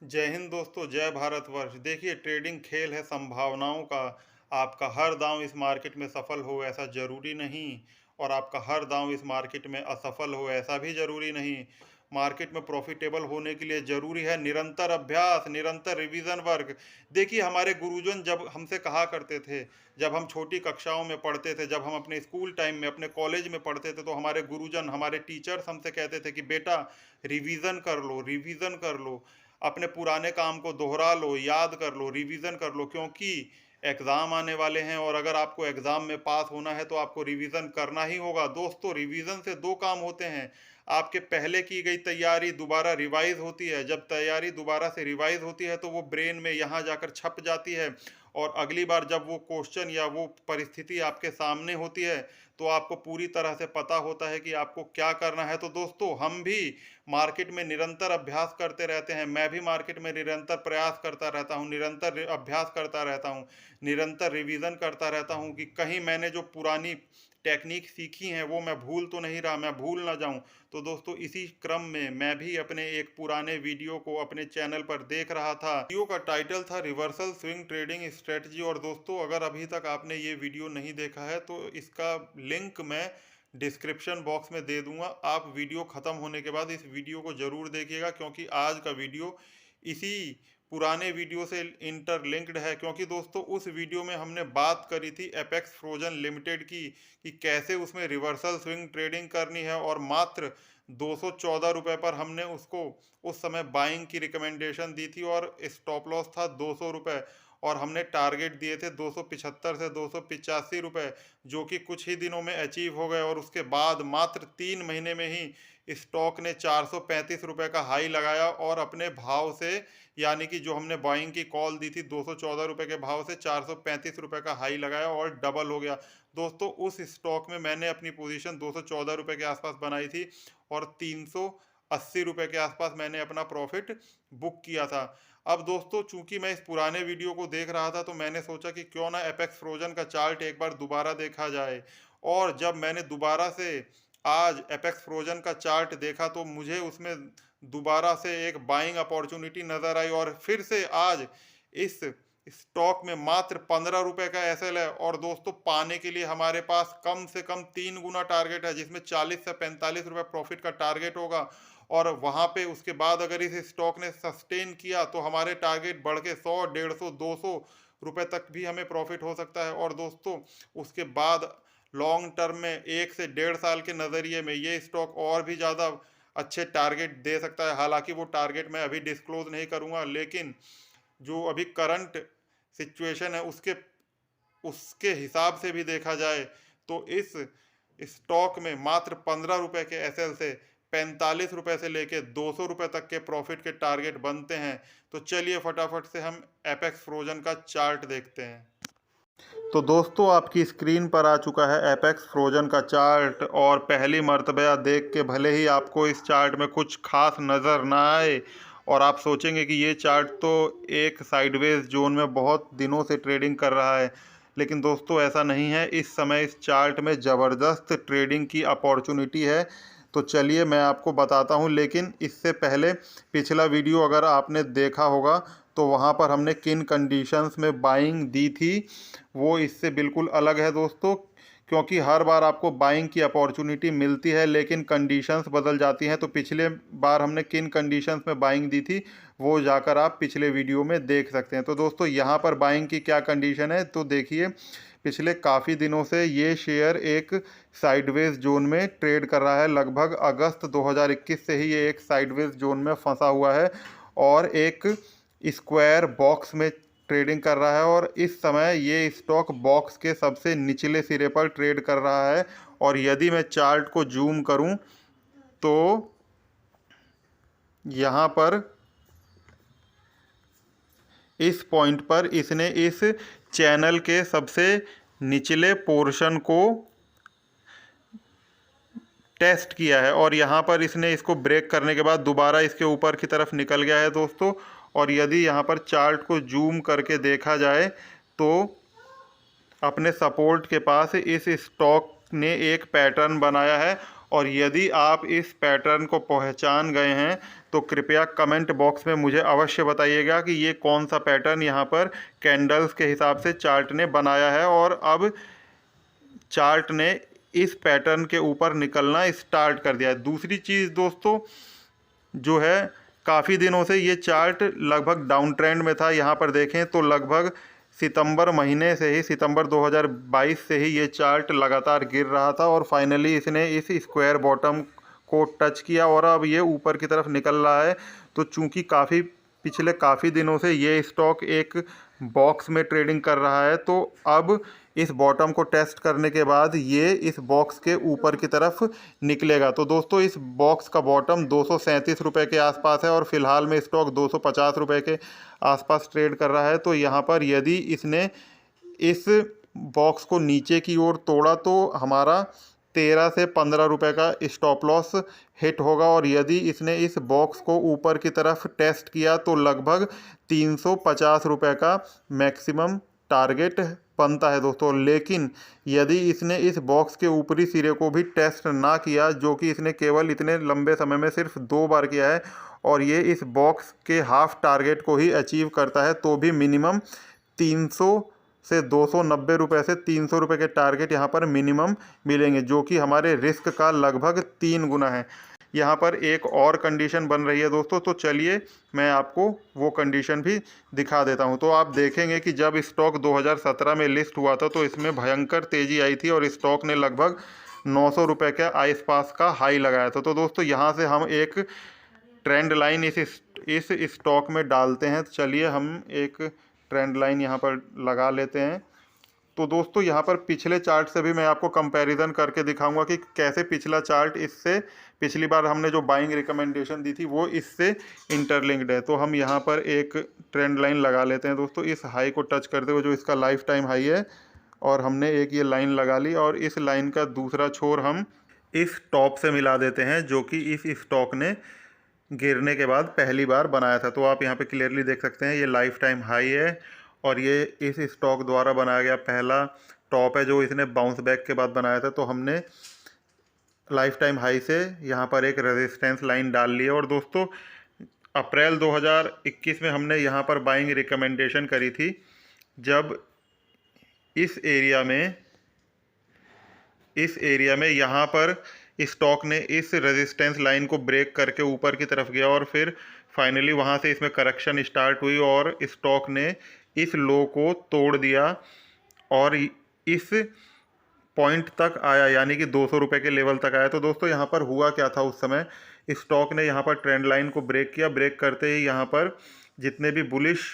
जय हिंद दोस्तों, जय भारतवर्ष। देखिए, ट्रेडिंग खेल है संभावनाओं का। आपका हर दांव इस मार्केट में सफल हो ऐसा ज़रूरी नहीं, और आपका हर दांव इस मार्केट में असफल हो ऐसा भी ज़रूरी नहीं। मार्केट में प्रॉफिटेबल होने के लिए ज़रूरी है निरंतर अभ्यास, निरंतर रिवीजन वर्क। देखिए, हमारे गुरुजन जब हमसे कहा करते थे, जब हम छोटी कक्षाओं में पढ़ते थे, जब हम अपने स्कूल टाइम में, अपने कॉलेज में पढ़ते थे, तो हमारे गुरुजन, हमारे टीचर्स हमसे कहते थे कि बेटा, रिवीजन कर लो, रिवीजन कर लो, अपने पुराने काम को दोहरा लो, याद कर लो, रिवीजन कर लो, क्योंकि एग्ज़ाम आने वाले हैं और अगर आपको एग्ज़ाम में पास होना है तो आपको रिवीजन करना ही होगा। दोस्तों, रिवीजन से दो काम होते हैं। आपके पहले की गई तैयारी दोबारा रिवाइज होती है। जब तैयारी दोबारा से रिवाइज होती है तो वो ब्रेन में यहाँ जाकर छप जाती है, और अगली बार जब वो क्वेश्चन या वो परिस्थिति आपके सामने होती है तो आपको पूरी तरह से पता होता है कि आपको क्या करना है। तो दोस्तों, हम भी मार्केट में निरंतर अभ्यास करते रहते हैं। मैं भी मार्केट में निरंतर प्रयास करता रहता हूँ, निरंतर अभ्यास करता रहता हूँ, निरंतर रिवीजन करता रहता हूँ कि कहीं मैंने जो पुरानी टेक्निक सीखी हैं वो मैं भूल तो नहीं रहा, मैं भूल ना जाऊं। तो दोस्तों, इसी क्रम में मैं भी अपने एक पुराने वीडियो को अपने चैनल पर देख रहा था। वीडियो का टाइटल था रिवर्सल स्विंग ट्रेडिंग स्ट्रेटजी। और दोस्तों, अगर अभी तक आपने ये वीडियो नहीं देखा है तो इसका लिंक मैं डिस्क्रिप्शन बॉक्स में दे दूंगा। आप वीडियो ख़त्म होने के बाद इस वीडियो को ज़रूर देखिएगा, क्योंकि आज का वीडियो इसी पुराने वीडियो से इंटरलिंक्ड है। क्योंकि दोस्तों, उस वीडियो में हमने बात करी थी एपेक्स फ्रोजन लिमिटेड की, कि कैसे उसमें रिवर्सल स्विंग ट्रेडिंग करनी है, और मात्र 214 रुपये पर हमने उसको उस समय बाइंग की रिकमेंडेशन दी थी, और स्टॉप लॉस था 200 रुपये, और हमने टारगेट दिए थे 275 से 285 रुपये, जो कि कुछ ही दिनों में अचीव हो गए। और उसके बाद मात्र 3 महीने में ही स्टॉक ने 435 रुपये का हाई लगाया, और अपने भाव से, यानी कि जो हमने बाइंग की कॉल दी थी 214 रुपये के भाव से 435 रुपये का हाई लगाया और डबल हो गया। दोस्तों, उस स्टॉक में मैंने अपनी पोजीशन 214 रुपये के आसपास बनाई थी, और 380 रुपये के आसपास मैंने अपना प्रॉफिट बुक किया था। अब दोस्तों, चूंकि मैं इस पुराने वीडियो को देख रहा था तो मैंने सोचा कि क्यों ना एपेक्स फ्रोजन का चार्ट एक बार दोबारा देखा जाए। और जब मैंने दोबारा से आज एपेक्स फ्रोजन का चार्ट देखा तो मुझे उसमें दोबारा से एक बाइंग अपॉर्चुनिटी नज़र आई, और फिर से आज इस स्टॉक में मात्र 15 रुपए का एसएल है। और दोस्तों, पाने के लिए हमारे पास कम से कम 3 गुना टारगेट है, जिसमें 40 से 45 रुपये प्रॉफिट का टारगेट होगा। और वहाँ पे उसके बाद अगर इस स्टॉक ने सस्टेन किया तो हमारे टारगेट बढ़ के 100, 150, 200 रुपये तक भी हमें प्रॉफिट हो सकता है। और दोस्तों, उसके बाद लॉन्ग टर्म में 1 से 1.5 साल के नज़रिए में ये स्टॉक और भी ज़्यादा अच्छे टारगेट दे सकता है। हालांकि वो टारगेट मैं अभी डिस्क्लोज नहीं करूँगा, लेकिन जो अभी करंट सिचुएशन है उसके उसके हिसाब से भी देखा जाए तो इस स्टॉक में मात्र 15 रुपए के एसएल से 45 रुपए से लेके 200 रुपए तक के प्रॉफिट के टारगेट बनते हैं। तो चलिए फटाफट से हम एपेक्स फ्रोजन का चार्ट देखते हैं। तो दोस्तों, आपकी स्क्रीन पर आ चुका है एपेक्स फ्रोजन का चार्ट, और पहली मर्तबा देख के भले ही आपको इस चार्ट में कुछ खास नज़र ना आए और आप सोचेंगे कि ये चार्ट तो एक साइडवेज जोन में बहुत दिनों से ट्रेडिंग कर रहा है, लेकिन दोस्तों ऐसा नहीं है। इस समय इस चार्ट में ज़बरदस्त ट्रेडिंग की अपॉर्चुनिटी है। तो चलिए मैं आपको बताता हूँ, लेकिन इससे पहले पिछला वीडियो अगर आपने देखा होगा तो वहाँ पर हमने किन कंडीशंस में बाइंग दी थी, वो इससे बिल्कुल अलग है दोस्तों। क्योंकि हर बार आपको बाइंग की अपॉर्चुनिटी मिलती है लेकिन कंडीशंस बदल जाती हैं। तो पिछले बार हमने किन कंडीशंस में बाइंग दी थी वो जाकर आप पिछले वीडियो में देख सकते हैं। तो दोस्तों, यहाँ पर बाइंग की क्या कंडीशन है तो देखिए, पिछले काफ़ी दिनों से ये शेयर एक साइडवेज जोन में ट्रेड कर रहा है। लगभग अगस्त 2021 से ही ये एक साइडवेज जोन में फंसा हुआ है और एक स्क्वायर बॉक्स में ट्रेडिंग कर रहा है। और इस समय ये स्टॉक बॉक्स के सबसे निचले सिरे पर ट्रेड कर रहा है। और यदि मैं चार्ट को जूम करूं तो यहाँ पर इस पॉइंट पर इसने इस चैनल के सबसे निचले पोर्शन को टेस्ट किया है, और यहाँ पर इसने इसको ब्रेक करने के बाद दोबारा इसके ऊपर की तरफ निकल गया है दोस्तों। और यदि यहाँ पर चार्ट को जूम करके देखा जाए तो अपने सपोर्ट के पास इस स्टॉक ने एक पैटर्न बनाया है, और यदि आप इस पैटर्न को पहचान गए हैं तो कृपया कमेंट बॉक्स में मुझे अवश्य बताइएगा कि ये कौन सा पैटर्न यहाँ पर कैंडल्स के हिसाब से चार्ट ने बनाया है और अब चार्ट ने इस पैटर्न के ऊपर निकलना स्टार्ट कर दिया है। दूसरी चीज़ दोस्तों जो है, काफ़ी दिनों से ये चार्ट लगभग डाउन ट्रेंड में था। यहाँ पर देखें तो लगभग सितंबर महीने से ही, सितंबर 2022 से ही ये चार्ट लगातार गिर रहा था और फाइनली इसने इस स्क्वायर बॉटम को टच किया और अब ये ऊपर की तरफ निकल रहा है। तो चूंकि पिछले काफ़ी दिनों से ये स्टॉक एक बॉक्स में ट्रेडिंग कर रहा है, तो अब इस बॉटम को टेस्ट करने के बाद ये इस बॉक्स के ऊपर की तरफ निकलेगा। तो दोस्तों इस बॉक्स का बॉटम 237 रुपये के आसपास है और फिलहाल में स्टॉक 250 रुपये के आसपास ट्रेड कर रहा है। तो यहाँ पर यदि इसने इस बॉक्स को नीचे की ओर तोड़ा तो हमारा 13 से 15 रुपये का स्टॉप लॉस हिट होगा और यदि इसने इस बॉक्स को ऊपर की तरफ टेस्ट किया तो लगभग 350 रुपये का मैक्सिमम टारगेट बनता है दोस्तों। लेकिन यदि इसने इस बॉक्स के ऊपरी सिरे को भी टेस्ट ना किया, जो कि इसने केवल इतने लंबे समय में सिर्फ 2 बार किया है, और ये इस बॉक्स के हाफ टारगेट को ही अचीव करता है, तो भी मिनिमम 300 से 290 रुपये से 300 रुपये के टारगेट यहाँ पर मिनिमम मिलेंगे, जो कि हमारे रिस्क का लगभग 3 गुना है। यहाँ पर एक और कंडीशन बन रही है दोस्तों, तो चलिए मैं आपको वो कंडीशन भी दिखा देता हूँ। तो आप देखेंगे कि जब स्टॉक 2017 में लिस्ट हुआ था तो इसमें भयंकर तेज़ी आई थी और स्टॉक ने लगभग 900 रुपये के आसपास का हाई लगाया था। तो दोस्तों यहाँ से हम एक ट्रेंड लाइन इस स्टॉक में डालते हैं। चलिए हम एक ट्रेंड लाइन यहाँ पर लगा लेते हैं। तो दोस्तों यहाँ पर पिछले चार्ट से भी मैं आपको कंपैरिजन करके दिखाऊंगा कि कैसे पिछला चार्ट इससे, पिछली बार हमने जो बाइंग रिकमेंडेशन दी थी वो इससे इंटरलिंक्ड है। तो हम यहाँ पर एक ट्रेंड लाइन लगा लेते हैं दोस्तों, इस हाई को टच करते हुए जो इसका लाइफ टाइम हाई है, और हमने एक ये लाइन लगा ली और इस लाइन का दूसरा छोर हम इस टॉप से मिला देते हैं जो कि इस स्टॉक ने गिरने के बाद पहली बार बनाया था। तो आप यहाँ पे क्लियरली देख सकते हैं ये लाइफ टाइम हाई है और ये इस स्टॉक द्वारा बनाया गया पहला टॉप है जो इसने बाउंस बैक के बाद बनाया था। तो हमने लाइफ टाइम हाई से यहाँ पर एक रेजिस्टेंस लाइन डाल ली है। और दोस्तों अप्रैल 2021 में हमने यहाँ पर बाइंग रिकमेंडेशन करी थी, जब इस एरिया में यहाँ पर स्टॉक ने इस रेजिस्टेंस लाइन को ब्रेक करके ऊपर की तरफ गया और फिर फाइनली वहाँ से इसमें करेक्शन स्टार्ट हुई और स्टॉक ने इस लो को तोड़ दिया और इस पॉइंट तक आया, यानी कि 200 रुपये के लेवल तक आया। तो दोस्तों यहाँ पर हुआ क्या था, उस समय स्टॉक ने यहाँ पर ट्रेंड लाइन को ब्रेक किया। ब्रेक करते ही यहाँ पर जितने भी बुलिश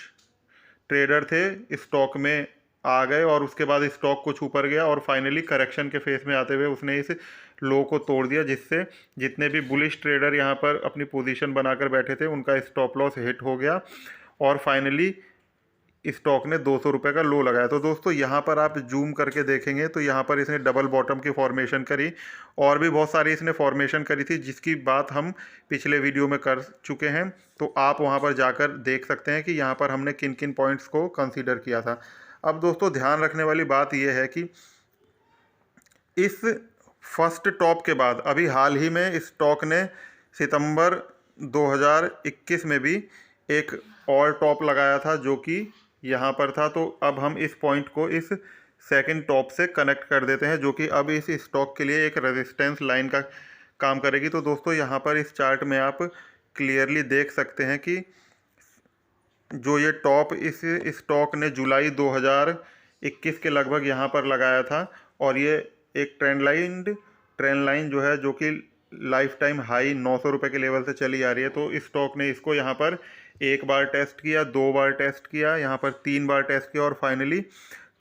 ट्रेडर थे स्टॉक में आ गए और उसके बाद स्टॉक कुछ ऊपर गया और फाइनली करेक्शन के फेस में आते हुए उसने इस लो को तोड़ दिया, जिससे जितने भी बुलिश ट्रेडर यहाँ पर अपनी पोजीशन बनाकर बैठे थे उनका स्टॉप लॉस हिट हो गया और फाइनली स्टॉक ने 200 रुपये का लो लगाया। तो दोस्तों यहाँ पर आप जूम करके देखेंगे तो यहाँ पर इसने डबल बॉटम की फॉर्मेशन करी और भी बहुत सारी इसने फॉर्मेशन करी थी, जिसकी बात हम पिछले वीडियो में कर चुके हैं। तो आप वहाँ पर जाकर देख सकते हैं कि यहाँ पर हमने किन किन पॉइंट्स को कंसीडर किया था। अब दोस्तों ध्यान रखने वाली बात यह है कि इस फर्स्ट टॉप के बाद अभी हाल ही में स्टॉक ने सितंबर 2021 में भी एक और टॉप लगाया था जो कि यहाँ पर था। तो अब हम इस पॉइंट को इस सेकंड टॉप से कनेक्ट कर देते हैं, जो कि अब इस स्टॉक के लिए एक रेजिस्टेंस लाइन का काम करेगी। तो दोस्तों यहाँ पर इस चार्ट में आप क्लियरली देख सकते हैं कि जो ये टॉप इस स्टॉक ने जुलाई 2021 के लगभग यहाँ पर लगाया था और ये एक ट्रेंड लाइन जो है जो कि लाइफ टाइम हाई 900 रुपये के लेवल से चली आ रही है। तो स्टॉक ने इसको यहाँ पर एक बार टेस्ट किया, 2 बार टेस्ट किया, यहाँ पर 3 बार टेस्ट किया और फाइनली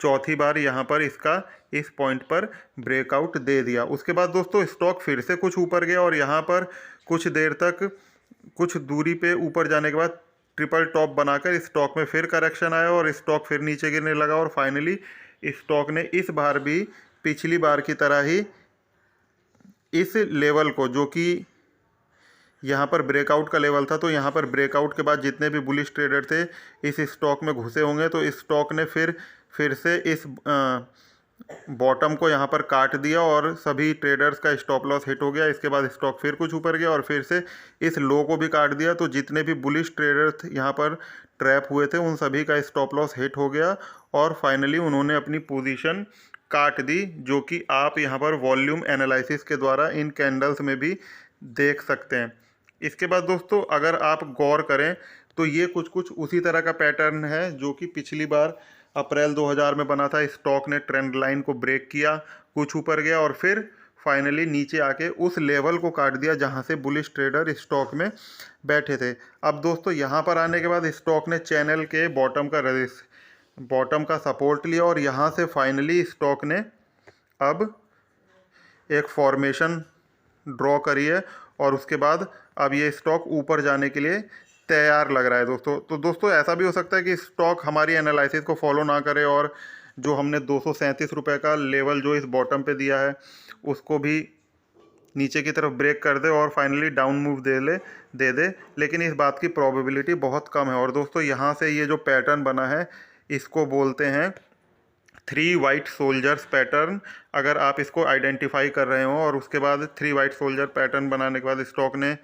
चौथी बार यहाँ पर इसका इस पॉइंट पर ब्रेकआउट दे दिया। उसके बाद दोस्तों स्टॉक फिर से कुछ ऊपर गया और यहाँ पर कुछ देर तक कुछ दूरी पे ऊपर जाने के बाद ट्रिपल टॉप बनाकर स्टॉक में फिर करेक्शन आया और स्टॉक फिर नीचे गिरने लगा और फाइनली स्टॉक ने इस बार भी पिछली बार की तरह ही इस लेवल को, जो कि यहाँ पर ब्रेकआउट का लेवल था, तो यहाँ पर ब्रेकआउट के बाद जितने भी बुलिश ट्रेडर थे इस स्टॉक में घुसे होंगे तो इस स्टॉक ने फिर से इस बॉटम को यहाँ पर काट दिया और सभी ट्रेडर्स का स्टॉप लॉस हिट हो गया। इसके बाद स्टॉक फिर कुछ ऊपर गया और फिर से इस लो को भी काट दिया। तो जितने भी बुलिश ट्रेडर यहाँ पर ट्रैप हुए थे उन सभी का स्टॉप लॉस हिट हो गया और फाइनली उन्होंने अपनी पोजीशन काट दी, जो कि आप यहाँ पर वॉल्यूम एनालिसिस के द्वारा इन कैंडल्स में भी देख सकते हैं। इसके बाद दोस्तों अगर आप गौर करें तो ये कुछ कुछ उसी तरह का पैटर्न है जो कि पिछली बार अप्रैल 2000 में बना था। स्टॉक ने ट्रेंड लाइन को ब्रेक किया, कुछ ऊपर गया और फिर फाइनली नीचे आके उस लेवल को काट दिया जहां से बुलिश ट्रेडर स्टॉक में बैठे थे। अब दोस्तों यहां पर आने के बाद स्टॉक ने चैनल के बॉटम का सपोर्ट लिया और यहां से फाइनली स्टॉक ने अब एक फॉर्मेशन ड्रॉ करी है और उसके बाद अब ये स्टॉक ऊपर जाने के लिए तैयार लग रहा है दोस्तों। तो दोस्तों ऐसा भी हो सकता है कि स्टॉक हमारी एनालिसिस को फॉलो ना करे और जो हमने 237 रुपये का लेवल जो इस बॉटम पे दिया है उसको भी नीचे की तरफ ब्रेक कर दे और फाइनली डाउन मूव दे दे, लेकिन इस बात की प्रोबेबिलिटी बहुत कम है। और दोस्तों यहाँ से ये जो पैटर्न बना है इसको बोलते हैं 3 वाइट सोल्जर्स पैटर्न। अगर आप इसको आइडेंटिफाई कर रहे हो और उसके बाद 3 वाइट सोल्जर पैटर्न बनाने के बाद स्टॉक ने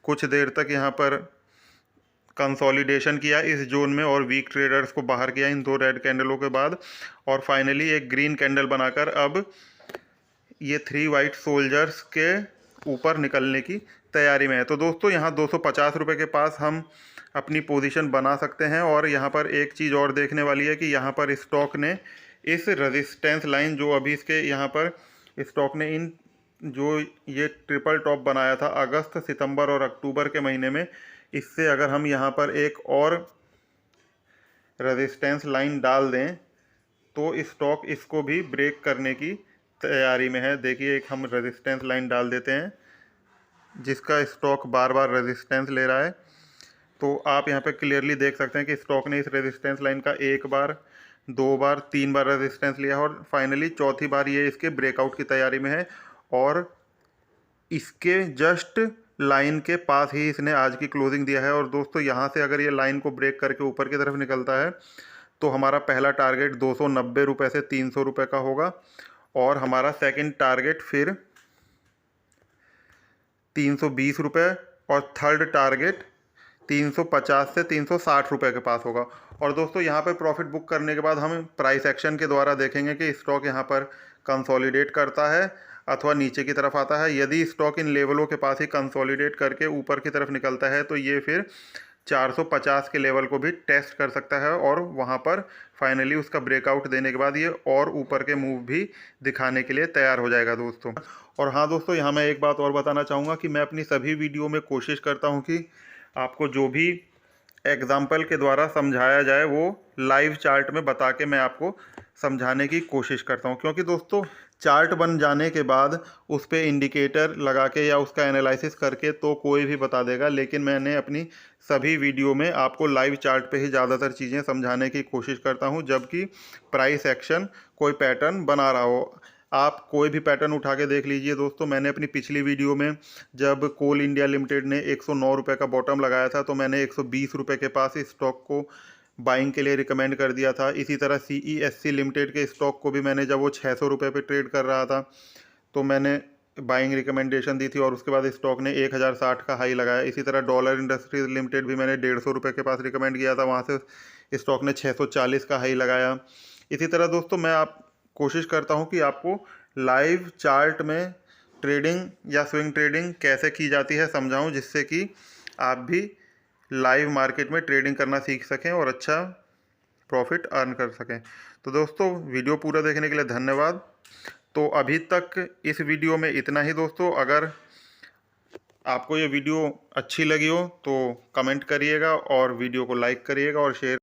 कुछ देर तक यहाँ पर कंसोलिडेशन किया इस जोन में और वीक ट्रेडर्स को बाहर किया इन 2 रेड कैंडलों के बाद और फाइनली एक ग्रीन कैंडल बनाकर अब ये 3 वाइट सोल्जर्स के ऊपर निकलने की तैयारी में है। तो दोस्तों यहाँ 250 रुपये के पास हम अपनी पोजीशन बना सकते हैं। और यहाँ पर एक चीज़ और देखने वाली है कि यहाँ पर स्टॉक ने इस रेजिस्टेंस लाइन जो अभी इसके यहाँ पर स्टॉक ने इन जो ये ट्रिपल टॉप बनाया था अगस्त, सितंबर और अक्टूबर के महीने में, इससे अगर हम यहाँ पर एक और रेजिस्टेंस लाइन डाल दें तो स्टॉक इसको भी ब्रेक करने की तैयारी में है। देखिए एक हम रेजिस्टेंस लाइन डाल देते हैं जिसका स्टॉक बार बार रेजिस्टेंस ले रहा है। तो आप यहाँ पे क्लियरली देख सकते हैं कि स्टॉक ने इस रेजिस्टेंस लाइन का 1 बार, 2 बार, 3 बार रेजिस्टेंस लिया और फाइनली चौथी बार ये इसके ब्रेकआउट की तैयारी में है और इसके जस्ट लाइन के पास ही इसने आज की क्लोजिंग दिया है। और दोस्तों यहाँ से अगर ये लाइन को ब्रेक करके ऊपर की तरफ निकलता है तो हमारा पहला टारगेट 290 रुपये से 300 रुपये का होगा और हमारा सेकंड टारगेट फिर 320 रुपये और थर्ड टारगेट 350 से 360 रुपये के पास होगा। और दोस्तों यहाँ पर प्रॉफिट बुक करने के बाद हम प्राइस एक्शन के द्वारा देखेंगे कि स्टॉक यहाँ पर कंसोलिडेट करता है अथवा नीचे की तरफ आता है। यदि स्टॉक इन लेवलों के पास ही कंसोलिडेट करके ऊपर की तरफ निकलता है तो ये फिर 450 के लेवल को भी टेस्ट कर सकता है और वहाँ पर फाइनली उसका ब्रेकआउट देने के बाद ये और ऊपर के मूव भी दिखाने के लिए तैयार हो जाएगा दोस्तों। और हाँ दोस्तों यहाँ मैं एक बात और बताना चाहूँगा कि मैं अपनी सभी वीडियो में कोशिश करता हूँ कि आपको जो भी एग्जाम्पल के द्वारा समझाया जाए वो लाइव चार्ट में बता के मैं आपको समझाने की कोशिश करता हूँ, क्योंकि दोस्तों चार्ट बन जाने के बाद उस पर इंडिकेटर लगा के या उसका एनालिसिस करके तो कोई भी बता देगा, लेकिन मैंने अपनी सभी वीडियो में आपको लाइव चार्ट पे ही ज़्यादातर चीज़ें समझाने की कोशिश करता हूँ जबकि प्राइस एक्शन कोई पैटर्न बना रहा हो। आप कोई भी पैटर्न उठा के देख लीजिए दोस्तों। मैंने अपनी पिछली वीडियो में जब कोल इंडिया लिमिटेड ने 109 रुपये का बॉटम लगाया था तो मैंने 120 रुपये के पास इस स्टॉक को बाइंग के लिए रिकमेंड कर दिया था। इसी तरह CESC लिमिटेड के स्टॉक को भी मैंने जब वो 600 रुपये पे ट्रेड कर रहा था तो मैंने बाइंग रिकमेंडेशन दी थी और उसके बाद स्टॉक ने 1060 का हाई लगाया। इसी तरह डॉलर इंडस्ट्रीज लिमिटेड भी मैंने 150 रुपये के पास रिकमेंड किया था, वहाँ से स्टॉक ने 640 का हाई लगाया। इसी तरह दोस्तों मैं कोशिश करता हूँ कि आपको लाइव चार्ट में ट्रेडिंग या स्विंग ट्रेडिंग कैसे की जाती है समझाऊँ, जिससे कि आप भी लाइव मार्केट में ट्रेडिंग करना सीख सकें और अच्छा प्रॉफिट अर्न कर सकें। तो दोस्तों वीडियो पूरा देखने के लिए धन्यवाद। तो अभी तक इस वीडियो में इतना ही दोस्तों। अगर आपको ये वीडियो अच्छी लगी हो तो कमेंट करिएगा और वीडियो को लाइक करिएगा और शेयर